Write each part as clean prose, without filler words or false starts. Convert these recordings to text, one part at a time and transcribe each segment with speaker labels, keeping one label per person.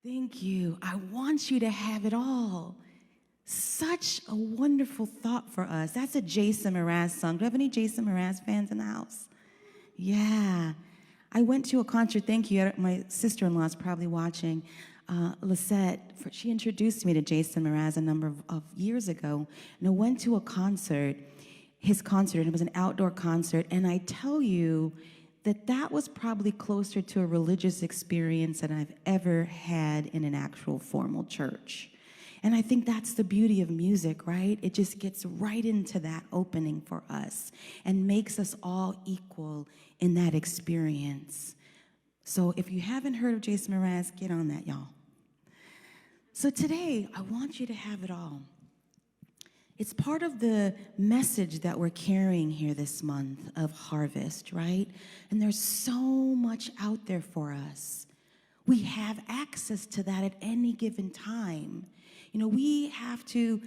Speaker 1: Thank you. I want you to have it all. Such a wonderful thought for us. That's a Jason Mraz song. Do you have any Jason Mraz fans in the house? Yeah. I went to a concert, thank you, my sister-in-law is probably watching, Lisette, she introduced me to Jason Mraz a number of years ago, and I went to a concert, his concert, and it was an outdoor concert, and I tell you that that was probably closer to a religious experience than I've ever had in an actual formal church. And I think that's the beauty of music, right? It just gets right into that opening for us and makes us all equal in that experience. So if you haven't heard of Jason Mraz, get on that, y'all. So today, I want you to have it all. It's part of the message that we're carrying here this month of harvest, right? And there's so much out there for us. We have access to that at any given time. You know, we have to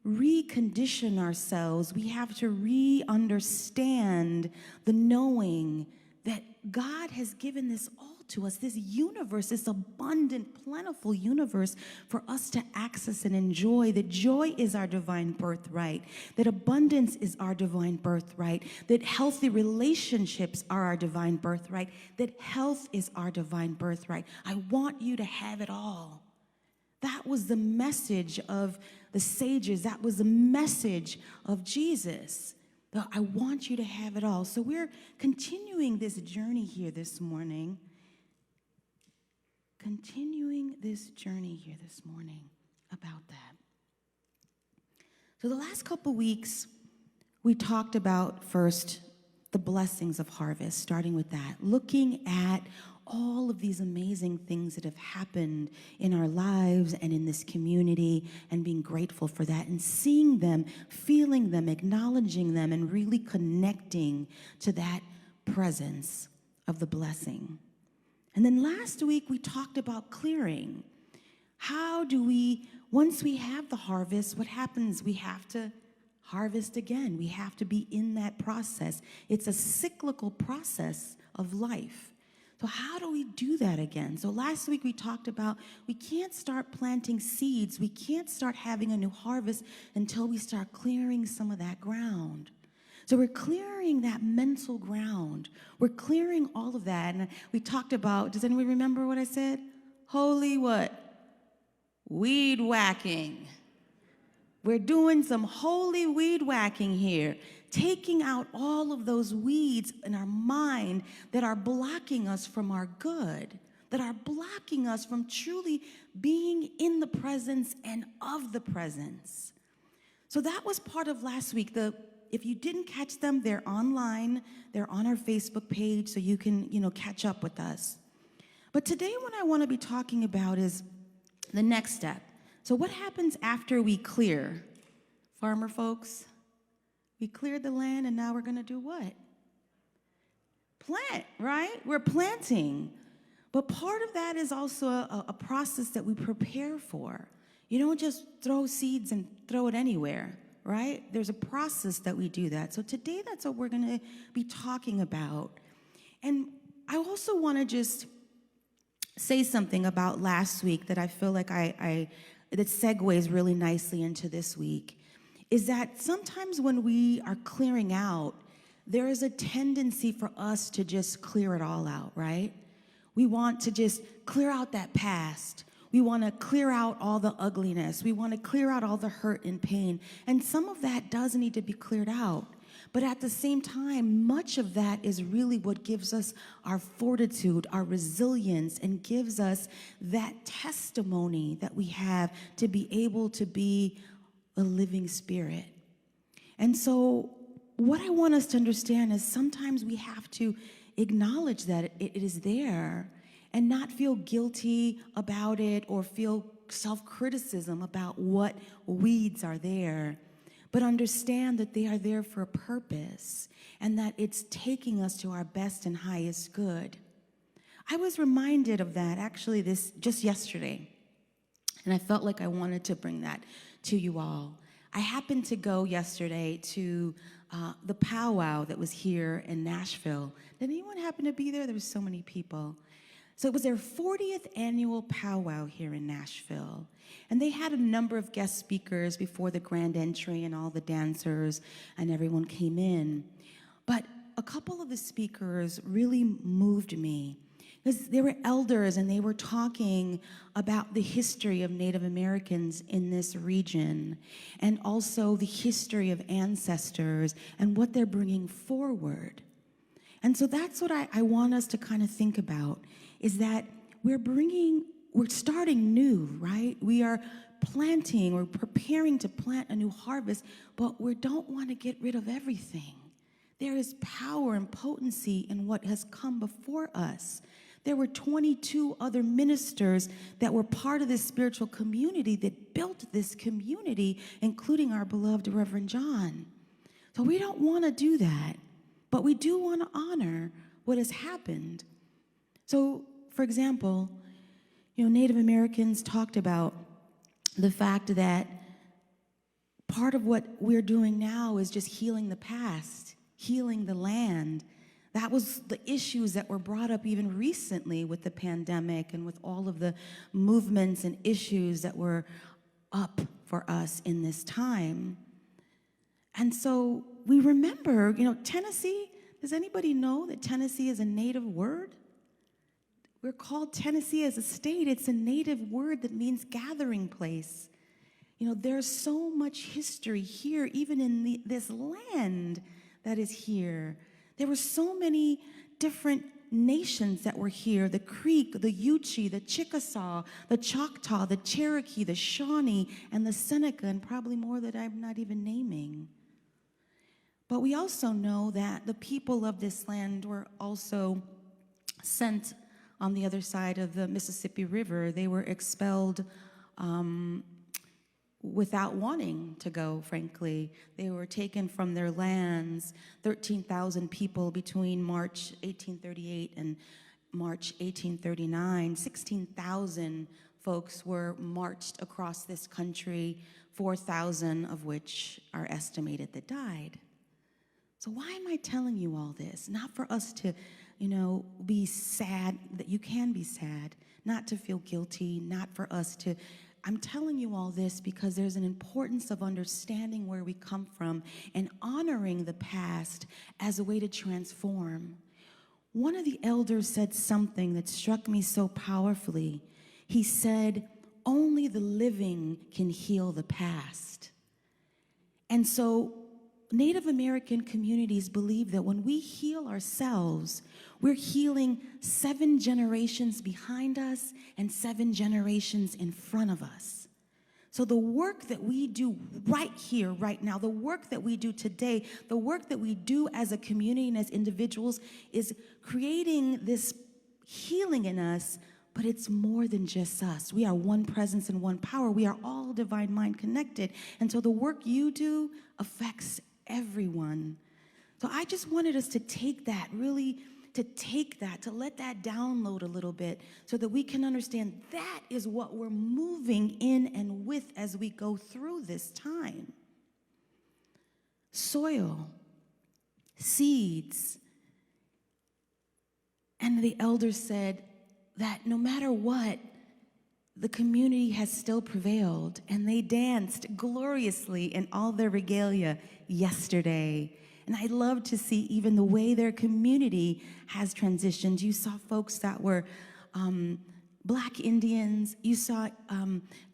Speaker 1: recondition ourselves. We have to re-understand the knowing that God has given this all to us, this universe, this abundant, plentiful universe for us to access and enjoy. That joy is our divine birthright, that abundance is our divine birthright, that healthy relationships are our divine birthright, that health is our divine birthright. I want you to have it all. That was the message of the sages. That was the message of Jesus. I want you to have it all. So we're continuing this journey here this morning. About that. So the last couple weeks, we talked about first the blessings of harvest, starting with that, looking at all of these amazing things that have happened in our lives and in this community, and being grateful for that, and seeing them, feeling them, acknowledging them, and really connecting to that presence of the blessing. And then last week, we talked about clearing. How do we, once we have the harvest, what happens? We have to harvest again. We have to be in that process. It's a cyclical process of life. So how do we do that again? So last week we talked about we can't start planting seeds. We can't start having a new harvest until we start clearing some of that ground. So we're clearing that mental ground. We're clearing all of that. And we talked about, does anyone remember what I said? Holy what? Weed whacking. We're doing some holy weed whacking here, taking out all of those weeds in our mind that are blocking us from our good, that are blocking us from truly being in the presence and of the presence. So that was part of last week. If you didn't catch them, they're online. They're on our Facebook page, so you can, catch up with us. But today what I want to be talking about is the next step. So what happens after we clear? Farmer folks, we cleared the land, and now we're going to do what? Plant, right? We're planting. But part of that is also a process that we prepare for. You don't just throw seeds and throw it anywhere, right? There's a process that we do that. So today, that's what we're going to be talking about. And I also want to just say something about last week that I feel like that segues really nicely into this week, is that sometimes when we are clearing out, there is a tendency for us to just clear it all out, right? We want to just clear out that past. We want to clear out all the ugliness. We want to clear out all the hurt and pain. And some of that does need to be cleared out. But at the same time, much of that is really what gives us our fortitude, our resilience, and gives us that testimony that we have to be able to be a living spirit. And so what I want us to understand is sometimes we have to acknowledge that it is there and not feel guilty about it or feel self-criticism about what weeds are there, but understand that they are there for a purpose and that it's taking us to our best and highest good. I was reminded of that actually just yesterday, and I felt like I wanted to bring that to you all. I happened to go yesterday to the powwow that was here in Nashville. Did anyone happen to be there? There were so many people. So it was their 40th annual powwow here in Nashville. And they had a number of guest speakers before the grand entry, and all the dancers and everyone came in. But a couple of the speakers really moved me, because they were elders and they were talking about the history of Native Americans in this region, and also the history of ancestors and what they're bringing forward. And so that's what I want us to kind of think about, is that we're starting new, right? We are planting or preparing to plant a new harvest, but we don't want to get rid of everything. There is power and potency in what has come before us. There were 22 other ministers that were part of this spiritual community that built this community, including our beloved Reverend John. So we don't want to do that, but we do want to honor what has happened. So, for example, Native Americans talked about the fact that part of what we're doing now is just healing the past, healing the land. That was the issues that were brought up even recently with the pandemic and with all of the movements and issues that were up for us in this time. And so we remember, Tennessee, does anybody know that Tennessee is a native word? We're called Tennessee as a state. It's a native word that means gathering place. There's so much history here, even in this land that is here. There were so many different nations that were here: the Creek, the Yuchi, the Chickasaw, the Choctaw, the Cherokee, the Shawnee, and the Seneca, and probably more that I'm not even naming. But we also know that the people of this land were also sent on the other side of the Mississippi River. They were expelled without wanting to go, frankly. They were taken from their lands. 13,000 people between March 1838 and March 1839. 16,000 folks were marched across this country, 4,000 of which are estimated that died. So why am I telling you all this? Not for us to, be sad, that you can be sad, not to feel guilty, not for us to. I'm telling you all this because there's an importance of understanding where we come from and honoring the past as a way to transform. One of the elders said something that struck me so powerfully. He said, "Only the living can heal the past." And so Native American communities believe that when we heal ourselves, we're healing 7 generations behind us and 7 generations in front of us. So the work that we do right here, right now, the work that we do today, the work that we do as a community and as individuals is creating this healing in us, but it's more than just us. We are one presence and one power. We are all divine mind connected. And so the work you do affects everyone. So I just wanted us to take that, to let that download a little bit so that we can understand that is what we're moving in and with as we go through this time. Soil, seeds. And the elders said that no matter what, the community has still prevailed, and they danced gloriously in all their regalia yesterday. And I love to see even the way their community has transitioned. You saw folks that were Black Indians, you saw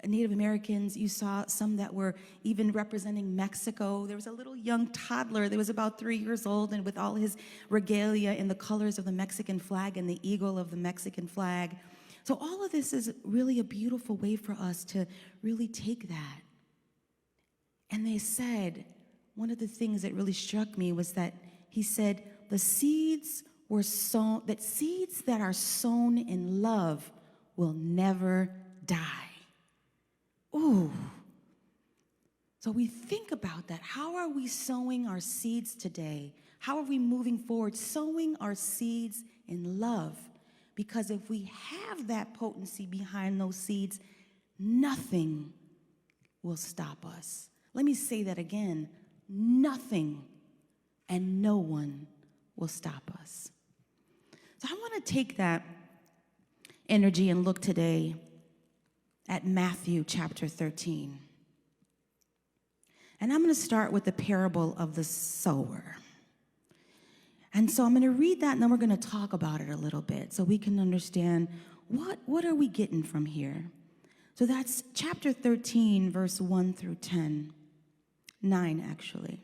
Speaker 1: Native Americans, you saw some that were even representing Mexico. There was a little young toddler that was about 3 years old, and with all his regalia in the colors of the Mexican flag and the eagle of the Mexican flag. So all of this is really a beautiful way for us to really take that. And they said, one of the things that really struck me was that he said, the seeds were sown, that seeds that are sown in love will never die. Ooh. So we think about that. How are we sowing our seeds today? How are we moving forward? Sowing our seeds in love. Because if we have that potency behind those seeds, nothing will stop us. Let me say that again. Nothing and no one will stop us. So I want to take that energy and look today at Matthew chapter 13. And I'm going to start with the parable of the sower. And so I'm going to read that, and then we're going to talk about it a little bit so we can understand what are we getting from here. So that's chapter 13, verse 1 through 10. 9, actually.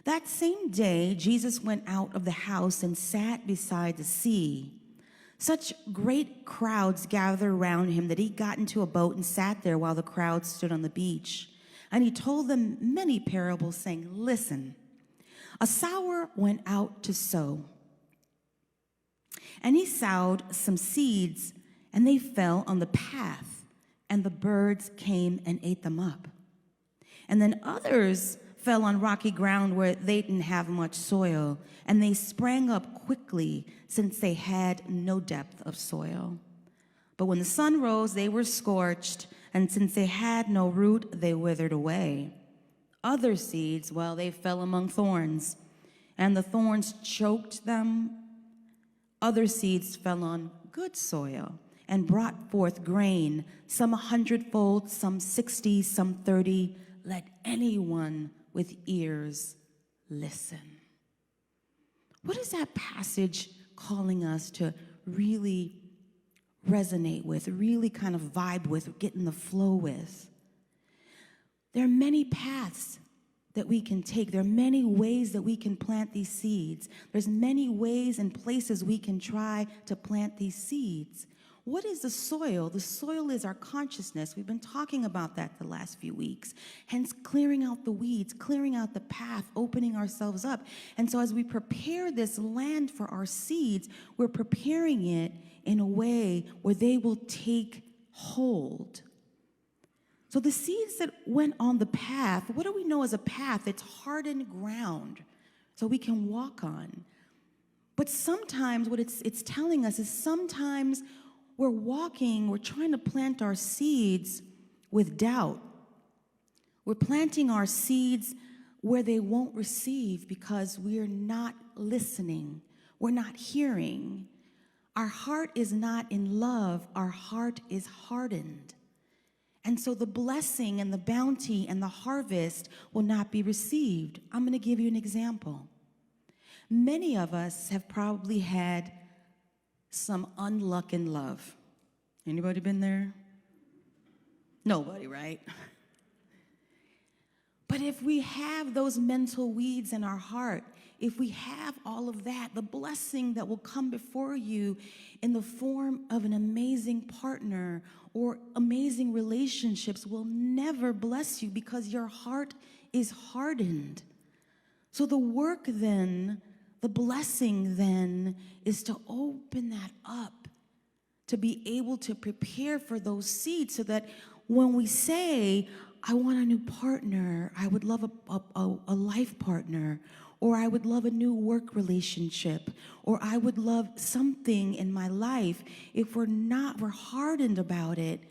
Speaker 1: That same day, Jesus went out of the house and sat beside the sea. Such great crowds gathered around him that he got into a boat and sat there while the crowd stood on the beach. And he told them many parables, saying, "Listen, a sower went out to sow. And he sowed some seeds, and they fell on the path, and the birds came and ate them up. And then others fell on rocky ground where they didn't have much soil, and they sprang up quickly since they had no depth of soil. But when the sun rose, they were scorched, and since they had no root, they withered away. Other seeds, well, they fell among thorns, and the thorns choked them. Other seeds fell on good soil and brought forth grain, some 100-fold, some 60, some 30. Let anyone with ears listen." What is that passage calling us to really resonate with, really kind of vibe with, get in the flow with? There are many paths that we can take. There are many ways that we can plant these seeds. There's many ways and places we can try to plant these seeds. What is the soil? The soil is our consciousness. We've been talking about that the last few weeks. Hence, clearing out the weeds, clearing out the path, opening ourselves up. And so as we prepare this land for our seeds, we're preparing it in a way where they will take hold. So the seeds that went on the path, what do we know as a path? It's hardened ground so we can walk on. But sometimes what it's telling us is sometimes we're trying to plant our seeds with doubt. We're planting our seeds where they won't receive because we're not listening. We're not hearing. Our heart is not in love. Our heart is hardened. And so the blessing and the bounty and the harvest will not be received. I'm going to give you an example. Many of us have probably had some unluck in love. Anybody been there? Nobody, right? But if we have those mental weeds in our heart, if we have all of that, the blessing that will come before you in the form of an amazing partner or amazing relationships will never bless you because your heart is hardened. So the work then, the blessing then, is to open that up, to be able to prepare for those seeds so that when we say, I want a new partner, I would love a life partner, or I would love a new work relationship, or I would love something in my life, if we're hardened about it,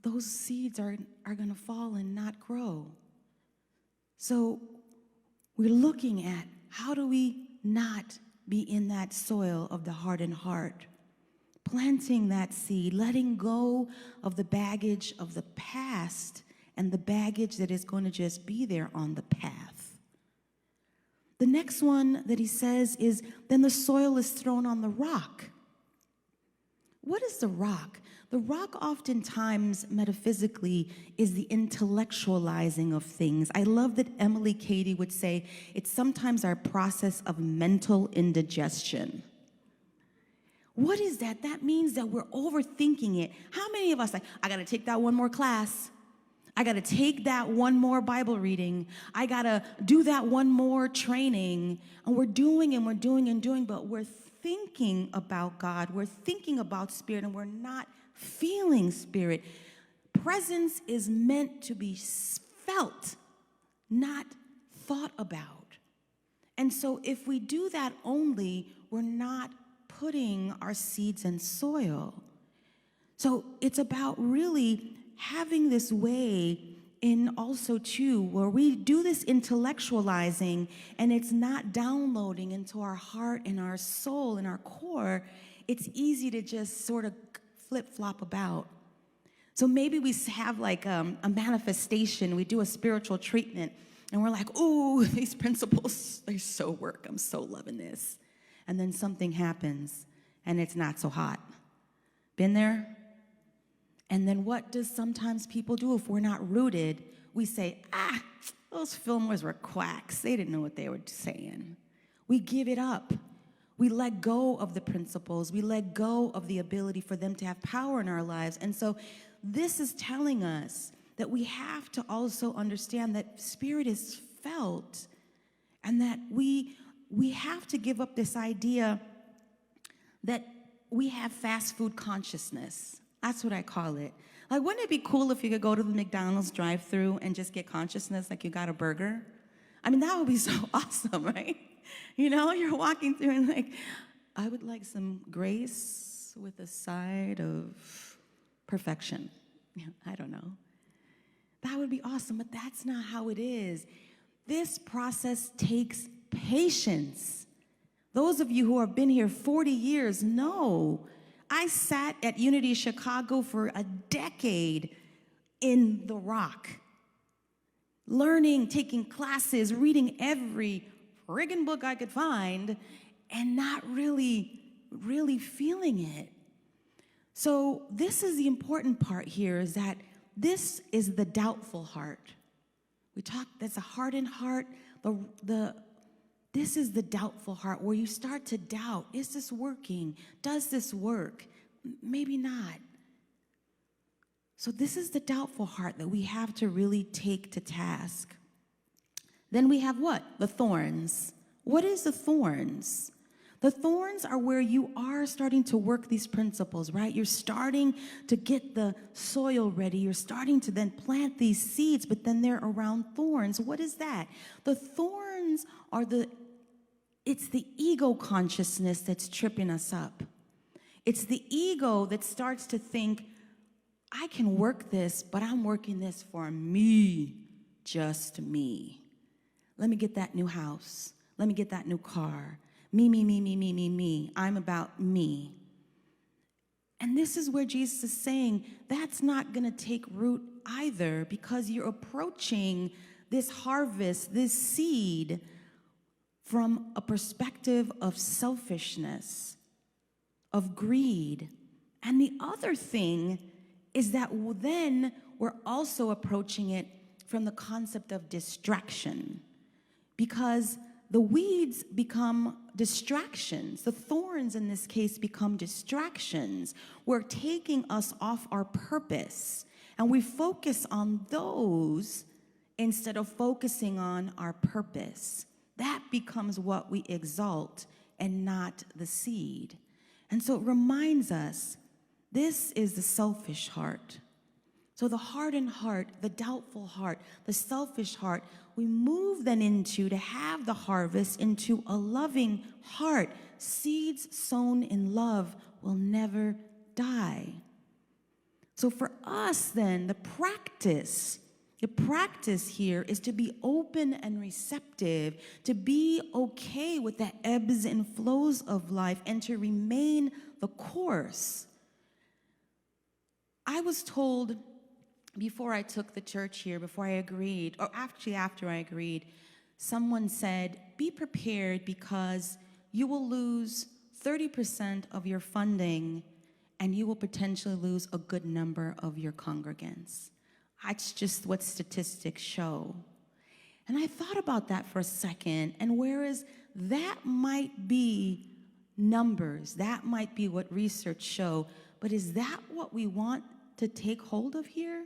Speaker 1: those seeds are going to fall and not grow. So we're looking at how do we not be in that soil of the hardened heart? Planting that seed, letting go of the baggage of the past and the baggage that is going to just be there on the path. The next one that he says is, then the soil is thrown on the rock. What is the rock? The rock oftentimes, metaphysically, is the intellectualizing of things. I love that Emily Cady would say, it's sometimes our process of mental indigestion. What is that? That means that we're overthinking it. How many of us, I got to take that one more class. I got to take that one more Bible reading. I got to do that one more training. And we're doing and we're doing and doing, but we're thinking about God. We're thinking about Spirit, and we're not feeling Spirit. Presence is meant to be felt, not thought about. And so if we do that only, we're not putting our seeds in soil. So it's about really having this way in also too, where we do this intellectualizing and it's not downloading into our heart and our soul and our core. it's easy to just sort of flip-flop about. So maybe we have like a manifestation, we do a spiritual treatment, and we're like, ooh, these principles, they so work. I'm so loving this. And then something happens, and it's not so hot. Been there? And then what does sometimes people do if we're not rooted? We say, those filmers were quacks. They didn't know what they were saying. We give it up. We let go of the principles. We let go of the ability for them to have power in our lives. And so this is telling us that we have to also understand that spirit is felt, and that we have to give up this idea that we have fast food consciousness. That's what I call it. Like, wouldn't it be cool if you could go to the McDonald's drive-thru and just get consciousness like you got a burger? I mean, that would be so awesome, right? You know, you're walking through and like, I would like some grace with a side of perfection. Yeah, I don't know. That would be awesome, but that's not how it is. This process takes patience. Those of you who have been here 40 years know. I sat at Unity Chicago for a decade in the Rock, learning, taking classes, reading every friggin' book I could find, and not really feeling it. So this is the important part here, is that this is the doubtful heart. That's a hardened heart. This is the doubtful heart, where you start to doubt, is this working? Does this work? Maybe not. So this is the doubtful heart that we have to really take to task. Then we have what? The thorns. What is the thorns? The thorns are where you are starting to work these principles, right? You're starting to get the soil ready. You're starting to then plant these seeds, but then they're around thorns. What is that? The thorns are it's the ego consciousness that's tripping us up. It's the ego that starts to think, I can work this, but I'm working this for me, just me. Let me get that new house. Let me get that new car. Me. I'm about me. And this is where Jesus is saying that's not going to take root either, because you're approaching this harvest, this seed, from a perspective of selfishness, of greed. And the other thing is that then we're also approaching it from the concept of distraction, because the weeds become distractions. The thorns in this case become distractions. We're taking us off our purpose, and we focus on those instead of focusing on our purpose. That becomes what we exalt and not the seed. And so it reminds us, this is the selfish heart. So the hardened heart, the doubtful heart, the selfish heart, we move then into to have the harvest into a loving heart. Seeds sown in love will never die. So for us then, the practice here is to be open and receptive, to be okay with the ebbs and flows of life, and to remain the course. I was told before I took the church here, before I agreed, or actually after I agreed, someone said, be prepared because you will lose 30% of your funding and you will potentially lose a good number of your congregants. That's just what statistics show. And I thought about that for a second, and whereas that might be numbers, that might be what research show, but is that what we want to take hold of here?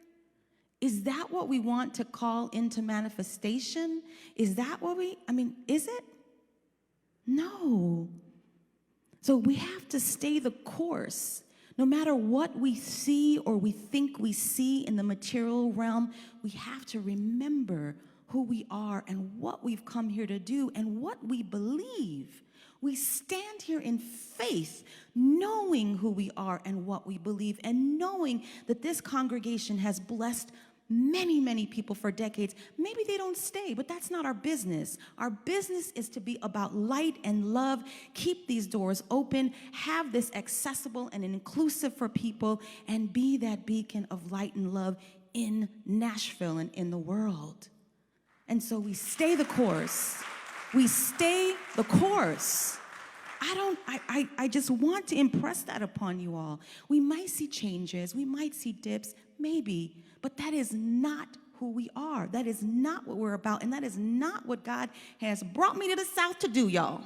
Speaker 1: Is that what we want to call into manifestation? Is that what is it? No. So we have to stay the course. No matter what we see or we think we see in the material realm, we have to remember who we are and what we've come here to do and what we believe. We stand here in faith, knowing who we are and what we believe, and knowing that this congregation has blessed many, many people for decades. Maybe they don't stay, but that's not our business. Our business is to be about light and love, keep these doors open, have this accessible and inclusive for people, and be that beacon of light and love in Nashville and in the world. And so we stay the course. We stay the course. I just want to impress that upon you all. We might see changes, we might see dips, maybe, but that is not who we are. That is not what we're about, and that is not what God has brought me to the South to do, y'all.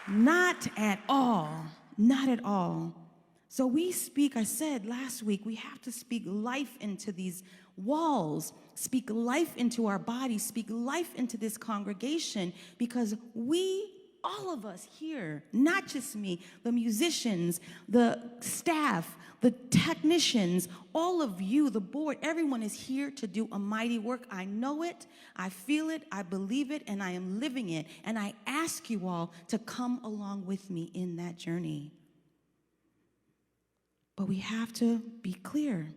Speaker 1: Not at all. Not at all. So we speak, I said last week, we have to speak life into these walls, speak life into our bodies, speak life into this congregation, because we, all of us here, not just me, the musicians, the staff, the technicians, all of you, the board, everyone is here to do a mighty work. I know it, I feel it, I believe it, and I am living it. And I ask you all to come along with me in that journey. But we have to be clear.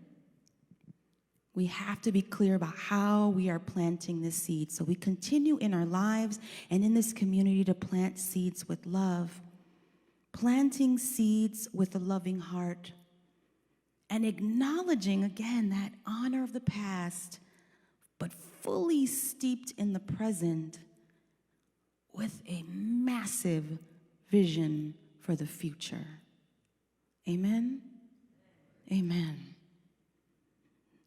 Speaker 1: We have to be clear about how we are planting this seed. So we continue in our lives and in this community to plant seeds with love. Planting seeds with a loving heart. And acknowledging, again, that honor of the past, but fully steeped in the present with a massive vision for the future. Amen? Amen.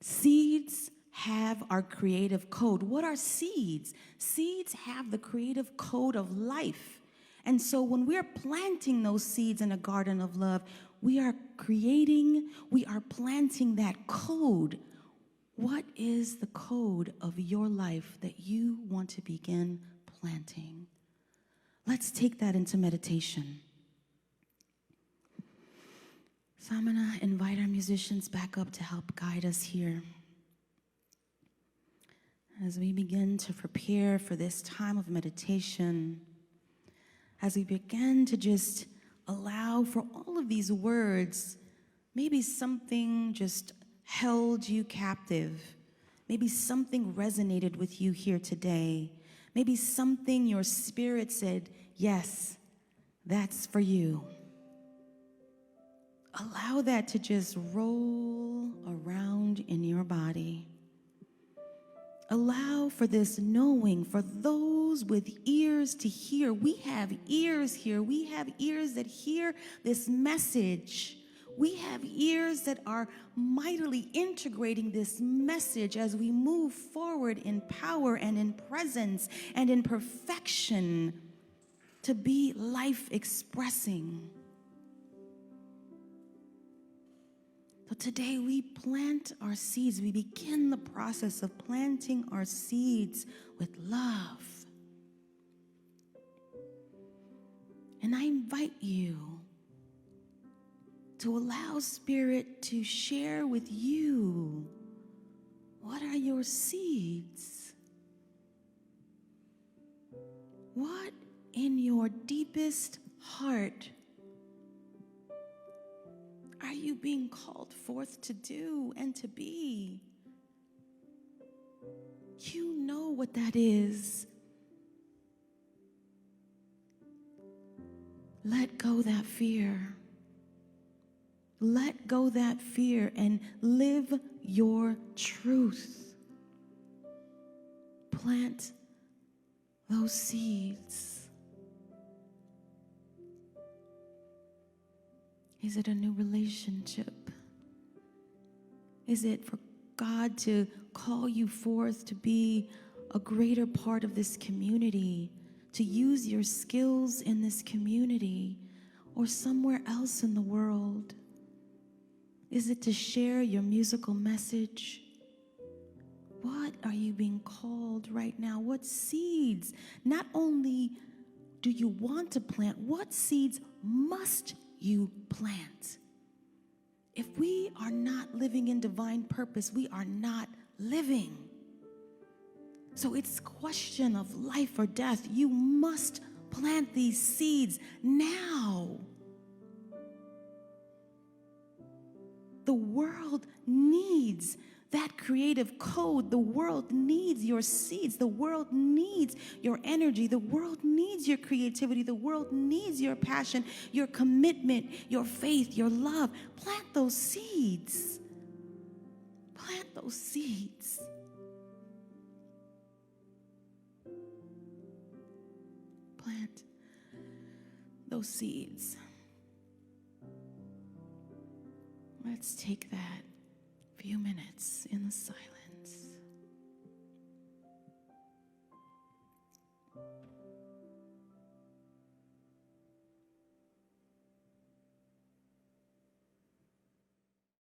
Speaker 1: Seeds have our creative code. What are seeds? Seeds have the creative code of life. And so when we're planting those seeds in a garden of love, we are planting that code. What is the code of your life that you want to begin planting? Let's take that into meditation. So I'm going to invite our musicians back up to help guide us here as we begin to prepare for this time of meditation, as we begin to just allow for all of these words. Maybe something just held you captive. Maybe something resonated with you here today. Maybe something your spirit said, yes, that's for you. Allow that to just roll around in your body. Allow for this knowing, for those with ears to hear. We have ears here. We have ears that hear this message. We have ears that are mightily integrating this message as we move forward in power and in presence and in perfection to be life expressing. So today we plant our seeds. We begin the process of planting our seeds with love. And I invite you to allow Spirit to share with you, what are your seeds? What in your deepest heart are you being called forth to do and to be? You know what that is. Let go that fear. Let go that fear and live your truth. Plant those seeds. Is it a new relationship? Is it for God to call you forth to be a greater part of this community, to use your skills in this community or somewhere else in the world? Is it to share your musical message? What are you being called right now? What seeds? Not only do you want to plant, what seeds must you plant? If we are not living in divine purpose, we are not living. So it's a question of life or death. You must plant these seeds now. The world needs that creative code. The world needs your seeds. The world needs your energy. The world needs your creativity. The world needs your passion, your commitment, your faith, your love. Plant those seeds. Plant those seeds. Plant those seeds. Let's take that few minutes in the silence.